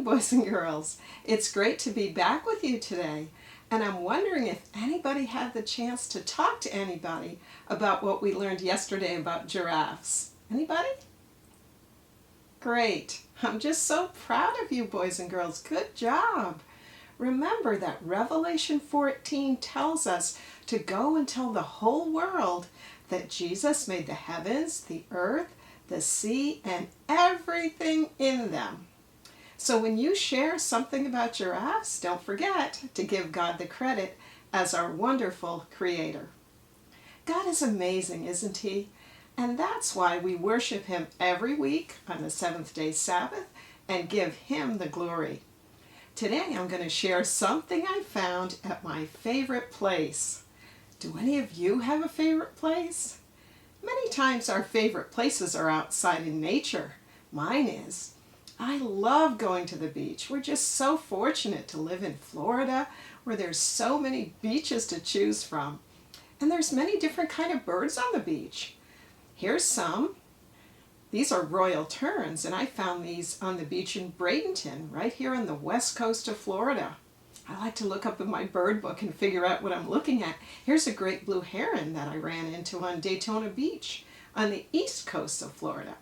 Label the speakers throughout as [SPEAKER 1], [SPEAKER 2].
[SPEAKER 1] boys and girls. It's great to be back with you today. And I'm wondering if anybody had the chance to talk to anybody about what we learned yesterday about giraffes. Anybody? Great. I'm just so proud of you, boys and girls. Good job. Remember that Revelation 14 tells us to go and tell the whole world that Jesus made the heavens, the earth, the sea, and everything in them. So when you share something about giraffes, don't forget to give God the credit as our wonderful creator. God is amazing, isn't he? And that's why we worship him every week on the seventh-day Sabbath and give him the glory. Today I'm going to share something I found at my favorite place. Do any of you have a favorite place? Many times our favorite places are outside in nature. Mine is. I love going to the beach. We're just so fortunate to live in Florida where there's so many beaches to choose from. And there's many different kind of birds on the beach. Here's some. These are royal terns, and I found these on the beach in Bradenton, right here on the west coast of Florida. I like to look up in my bird book and figure out what I'm looking at. Here's a great blue heron that I ran into on Daytona Beach on the east coast of Florida.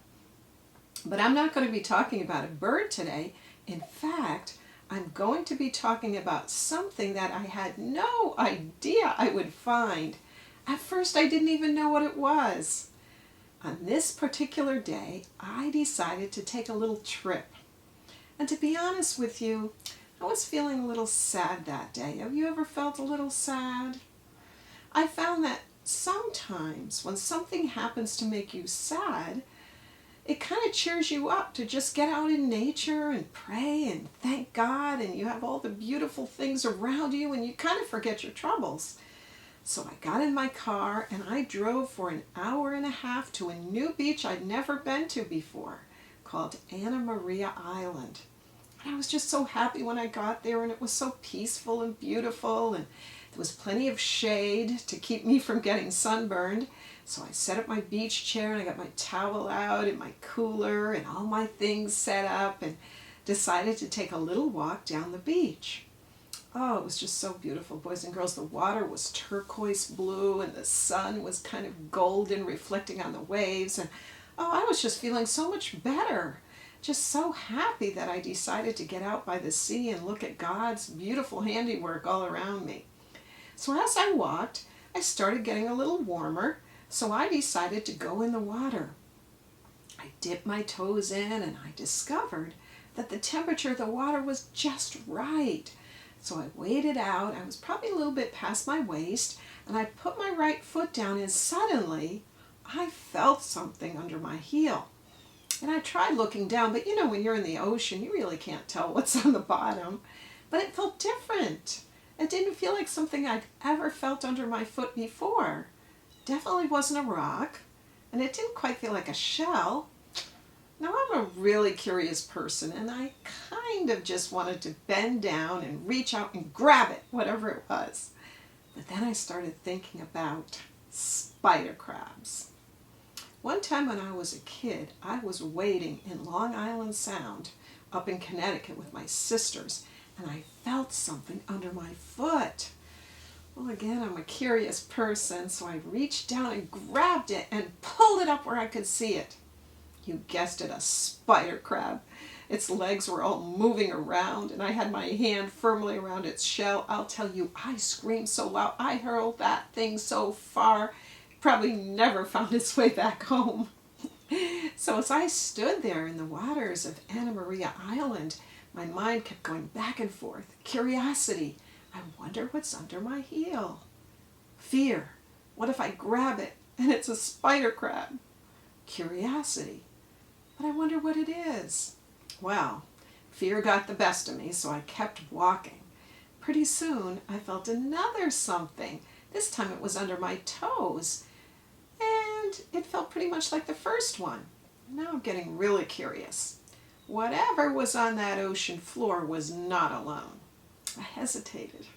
[SPEAKER 1] But I'm not going to be talking about a bird today. In fact, I'm going to be talking about something that I had no idea I would find. At first, I didn't even know what it was. On this particular day, I decided to take a little trip. And to be honest with you, I was feeling a little sad that day. Have you ever felt a little sad? I found that sometimes when something happens to make you sad, it kind of cheers you up to just get out in nature and pray and thank God, and you have all the beautiful things around you and you kind of forget your troubles. So I got in my car and I drove for an hour and a half to a new beach I'd never been to before called Anna Maria Island. And I was just so happy when I got there, and it was so peaceful and beautiful, and there was plenty of shade to keep me from getting sunburned. So I set up my beach chair and I got my towel out and my cooler and all my things set up and decided to take a little walk down the beach. Oh, it was just so beautiful, boys and girls. The water was turquoise blue and the sun was kind of golden, reflecting on the waves. And oh, I was just feeling so much better. Just so happy that I decided to get out by the sea and look at God's beautiful handiwork all around me. So as I walked, I started getting a little warmer, so I decided to go in the water. I dipped my toes in and I discovered that the temperature of the water was just right. So I waded out. I was probably a little bit past my waist, and I put my right foot down, and suddenly I felt something under my heel. And I tried looking down, but you know, when you're in the ocean, you really can't tell what's on the bottom. But it felt different. It didn't feel like something I'd ever felt under my foot before. Definitely wasn't a rock, and it didn't quite feel like a shell. Now, I'm a really curious person, and I kind of just wanted to bend down and reach out and grab it, whatever it was. But then I started thinking about spider crabs. One time when I was a kid, I was wading in Long Island Sound up in Connecticut with my sisters, and I felt something under my foot. Well, again, I'm a curious person, so I reached down and grabbed it and pulled it up where I could see it. You guessed it, a spider crab. Its legs were all moving around, and I had my hand firmly around its shell. I'll tell you, I screamed so loud, I hurled that thing so far, it probably never found its way back home. So as I stood there in the waters of Anna Maria Island, my mind kept going back and forth. Curiosity, I wonder what's under my heel. Fear, what if I grab it and it's a spider crab? Curiosity, but I wonder what it is. Well, fear got the best of me, so I kept walking. Pretty soon, I felt another something. This time it was under my toes, and it felt pretty much like the first one. Now I'm getting really curious. Whatever was on that ocean floor was not alone. I hesitated.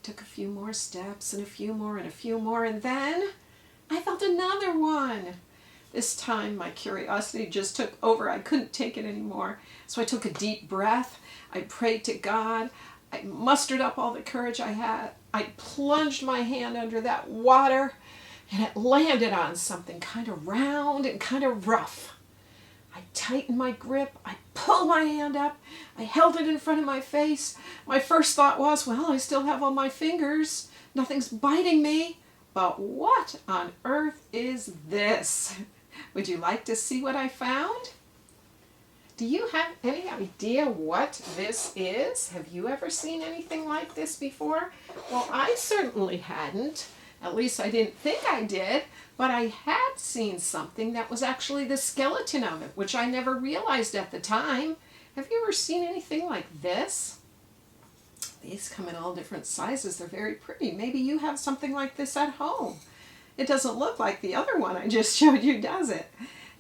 [SPEAKER 1] Took a few more steps and a few more and a few more, and then I felt another one. This time my curiosity just took over. I couldn't take it anymore. So I took a deep breath. I prayed to God. I mustered up all the courage I had. I plunged my hand under that water, and it landed on something kind of round and kind of rough. I tightened my grip. I pulled my hand up. I held it in front of my face. My first thought was, well, I still have all my fingers. Nothing's biting me. But what on earth is this? Would you like to see what I found? Do you have any idea what this is? Have you ever seen anything like this before? Well, I certainly hadn't. At least I didn't think I did. But I had seen something that was actually the skeleton of it, which I never realized at the time. Have you ever seen anything like this? These come in all different sizes. They're very pretty. Maybe you have something like this at home. It doesn't look like the other one I just showed you, does it?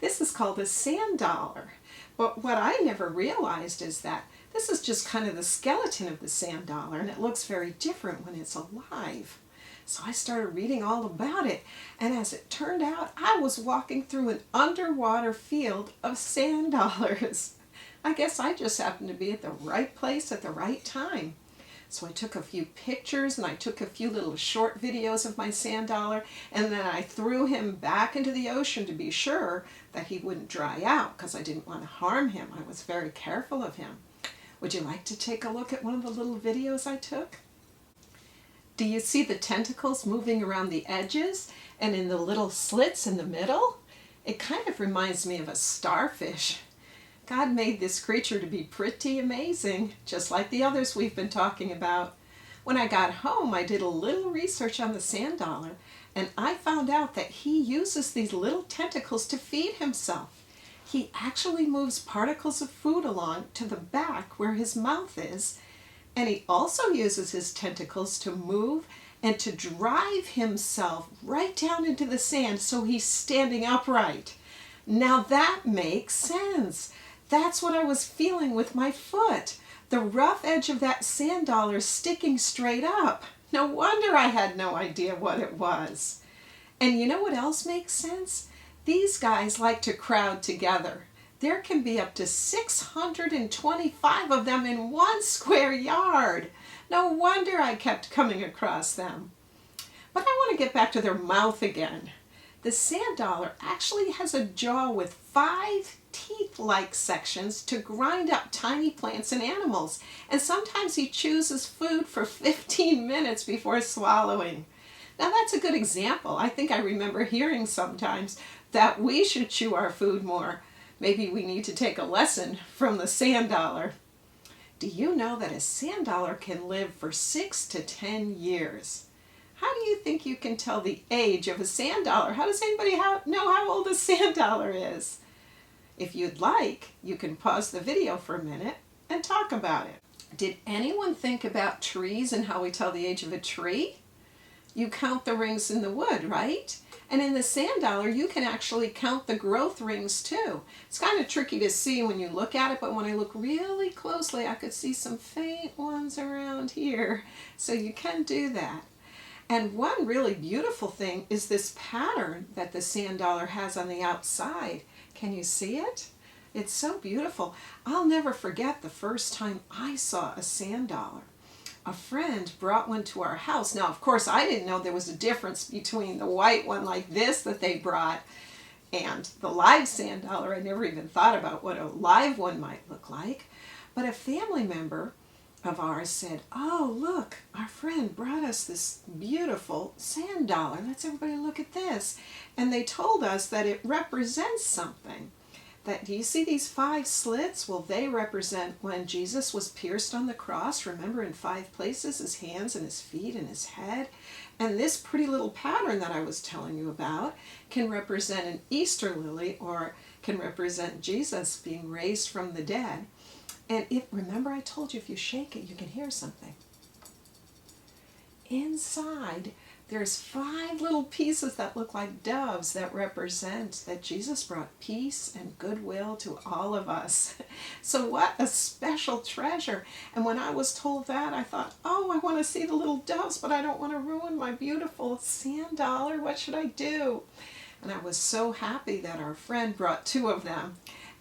[SPEAKER 1] This is called a sand dollar. But what I never realized is that this is just kind of the skeleton of the sand dollar, and it looks very different when it's alive. So I started reading all about it, and as it turned out, I was walking through an underwater field of sand dollars. I guess I just happened to be at the right place at the right time. So I took a few pictures and I took a few little short videos of my sand dollar, and then I threw him back into the ocean to be sure that he wouldn't dry out because I didn't want to harm him. I was very careful of him. Would you like to take a look at one of the little videos I took? Do you see the tentacles moving around the edges and in the little slits in the middle? It kind of reminds me of a starfish. God made this creature to be pretty amazing, just like the others we've been talking about. When I got home, I did a little research on the sand dollar, and I found out that he uses these little tentacles to feed himself. He actually moves particles of food along to the back where his mouth is, and he also uses his tentacles to move and to drive himself right down into the sand so he's standing upright. Now that makes sense. That's what I was feeling with my foot. The rough edge of that sand dollar sticking straight up. No wonder I had no idea what it was. And you know what else makes sense? These guys like to crowd together. There can be up to 625 of them in one square yard. No wonder I kept coming across them. But I want to get back to their mouth again. The sand dollar actually has a jaw with 5 teeth-like sections to grind up tiny plants and animals, and sometimes he chews his food for 15 minutes before swallowing. Now that's a good example. I think I remember hearing sometimes that we should chew our food more. Maybe we need to take a lesson from the sand dollar. Do you know that a sand dollar can live for 6 to 10 years? How do you think you can tell the age of a sand dollar? How does anybody know how old a sand dollar is? If you'd like, you can pause the video for a minute and talk about it. Did anyone think about trees and how we tell the age of a tree? You count the rings in the wood, right? And in the sand dollar, you can actually count the growth rings too. It's kind of tricky to see when you look at it, but when I look really closely, I could see some faint ones around here. So you can do that. And one really beautiful thing is this pattern that the sand dollar has on the outside. Can you see it? It's so beautiful. I'll never forget the first time I saw a sand dollar. A friend brought one to our house. Now, of course, I didn't know there was a difference between the white one like this that they brought and the live sand dollar. I never even thought about what a live one might look like. But a family member of ours said, "Oh, look, our friend brought us this beautiful sand dollar. Let's everybody look at this." And they told us that it represents something. Do you see these 5 slits? Well, they represent when Jesus was pierced on the cross. Remember, in 5 places, his hands and his feet and his head. And this pretty little pattern that I was telling you about can represent an Easter lily, or can represent Jesus being raised from the dead. And remember I told you if you shake it, you can hear something. Inside, there's 5 little pieces that look like doves that represent that Jesus brought peace and goodwill to all of us. So what a special treasure. And when I was told that, I thought, oh, I want to see the little doves, but I don't want to ruin my beautiful sand dollar. What should I do? And I was so happy that our friend brought two of them,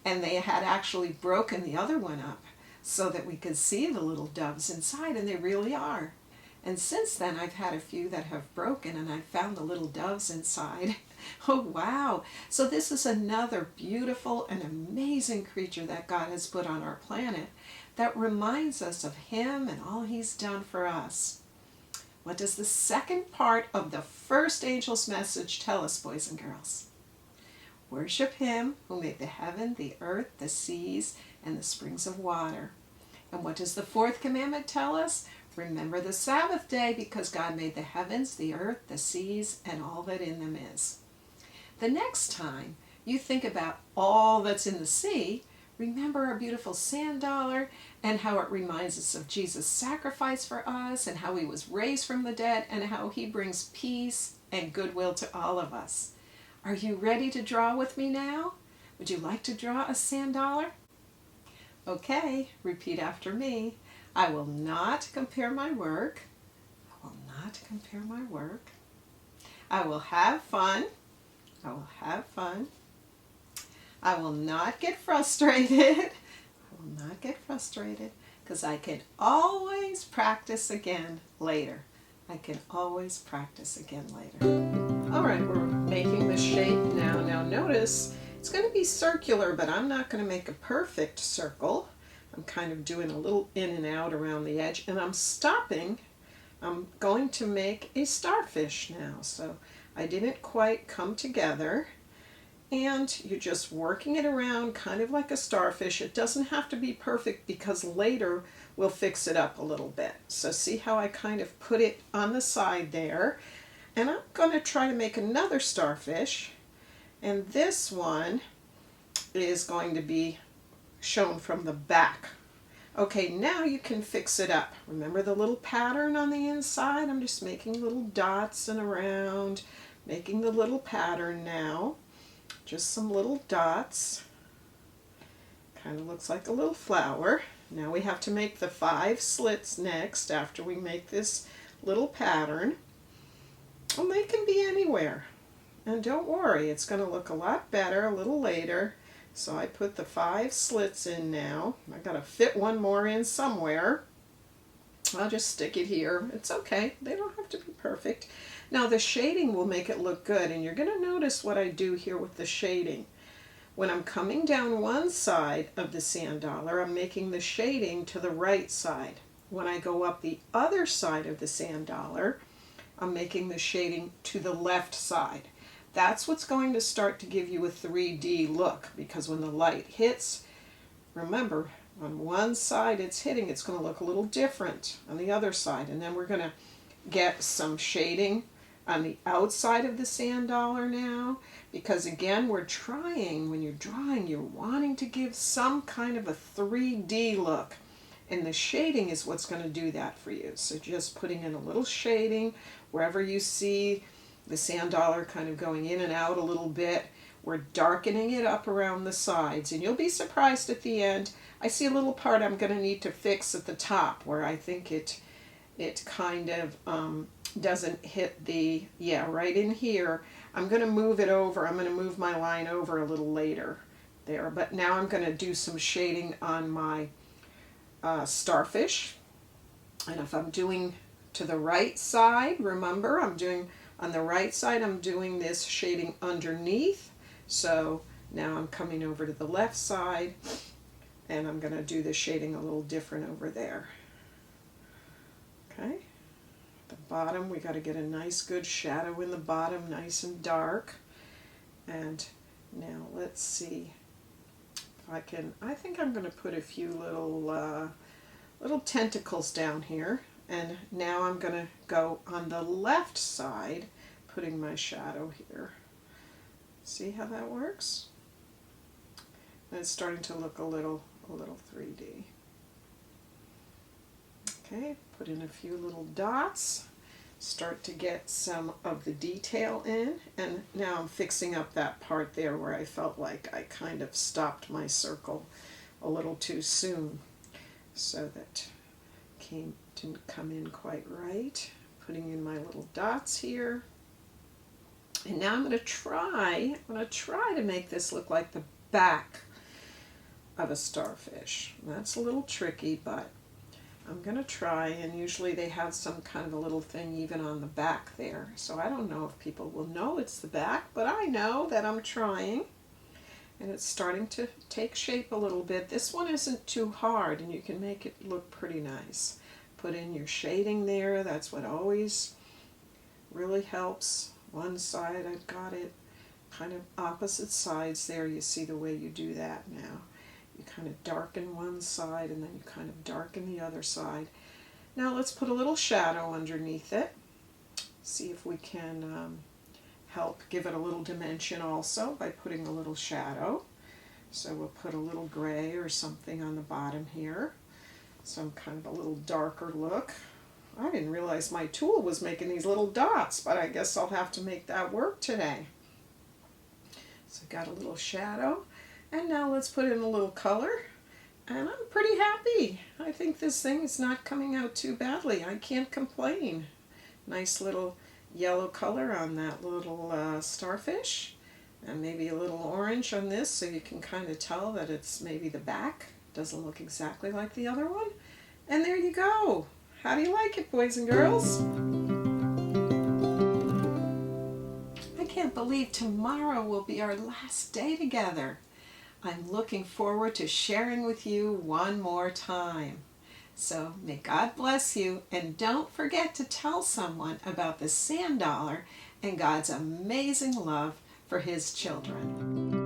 [SPEAKER 1] and they had actually broken the other one up so that we could see the little doves inside, and they really are. And since then I've had a few that have broken, and I've found the little doves inside. Oh wow! So this is another beautiful and amazing creature that God has put on our planet that reminds us of Him and all He's done for us. What does the second part of the first angel's message tell us, boys and girls? Worship Him who made the heaven, the earth, the seas, and the springs of water. And what does the fourth commandment tell us? Remember the Sabbath day, because God made the heavens, the earth, the seas, and all that in them is. The next time you think about all that's in the sea, remember our beautiful sand dollar and how it reminds us of Jesus' sacrifice for us and how He was raised from the dead and how He brings peace and goodwill to all of us. Are you ready to draw with me now? Would you like to draw a sand dollar? Okay, repeat after me. I will not compare my work. I will not compare my work. I will have fun. I will have fun. I will not get frustrated. I will not get frustrated because I can always practice again later. I can always practice again later. All right, we're making the shape now. Now notice it's going to be circular, but I'm not going to make a perfect circle. I'm kind of doing a little in and out around the edge, and I'm stopping. I'm going to make a starfish now. So I didn't quite come together. And you're just working it around kind of like a starfish. It doesn't have to be perfect because later we'll fix it up a little bit. So see how I kind of put it on the side there. And I'm going to try to make another starfish. And this one is going to be shown from the back. Okay, now you can fix it up. Remember the little pattern on the inside? I'm just making little dots and around, making the little pattern now. Just some little dots. Kind of looks like a little flower. Now we have to make the 5 slits next after we make this little pattern. And they can be anywhere. And don't worry, it's going to look a lot better a little later. So I put the 5 slits in now. I got to fit one more in somewhere. I'll just stick it here. It's okay. They don't have to be perfect. Now the shading will make it look good, and you're going to notice what I do here with the shading. When I'm coming down one side of the sand dollar, I'm making the shading to the right side. When I go up the other side of the sand dollar, I'm making the shading to the left side. That's what's going to start to give you a 3D look, because when the light hits, remember, on one side it's hitting, it's going to look a little different on the other side. And then we're going to get some shading on the outside of the sand dollar now, because again, we're trying, when you're drawing, you're wanting to give some kind of a 3D look. And the shading is what's going to do that for you. So just putting in a little shading wherever you see the sand dollar kind of going in and out a little bit. We're darkening it up around the sides, and you'll be surprised at the end. I see a little part I'm going to need to fix at the top where I think it kind of doesn't hit the, right in here. I'm going to move it over. I'm going to move my line over a little later there. But now I'm going to do some shading on my starfish. And if I'm doing to the right side, remember I'm doing on the right side, I'm doing this shading underneath. So now I'm coming over to the left side, and I'm going to do the shading a little different over there. Okay. At the bottom, we got to get a nice good shadow in the bottom, nice and dark. And now let's see if I can, I think I'm going to put a few little tentacles down here. And now I'm going to go on the left side, putting my shadow here. See how that works? And it's starting to look a little 3D. Okay, put in a few little dots, start to get some of the detail in, and now I'm fixing up that part there where I felt like I kind of stopped my circle a little too soon, so that didn't come in quite right. Putting in my little dots here. And now I'm going to try to make this look like the back of a starfish. That's a little tricky, but I'm going to try, and usually they have some kind of a little thing even on the back there. So I don't know if people will know it's the back, but I know that I'm trying. And it's starting to take shape a little bit. This one isn't too hard, and you can make it look pretty nice. Put in your shading there. That's what always really helps. One side, I've got it kind of opposite sides there. You see the way you do that now. You kind of darken one side and then you kind of darken the other side. Now let's put a little shadow underneath it. See if we can help give it a little dimension also by putting a little shadow. So we'll put a little gray or something on the bottom here. Some kind of a little darker look. I didn't realize my tool was making these little dots, but I guess I'll have to make that work today. So got a little shadow. And now let's put in a little color, and I'm pretty happy. I think this thing is not coming out too badly. I can't complain. Nice little yellow color on that little starfish, and maybe a little orange on this so you can kind of tell that it's maybe the back. Doesn't look exactly like the other one. And there you go. How do you like it, boys and girls? I can't believe tomorrow will be our last day together. I'm looking forward to sharing with you one more time. So may God bless you, and don't forget to tell someone about the sand dollar and God's amazing love for His children.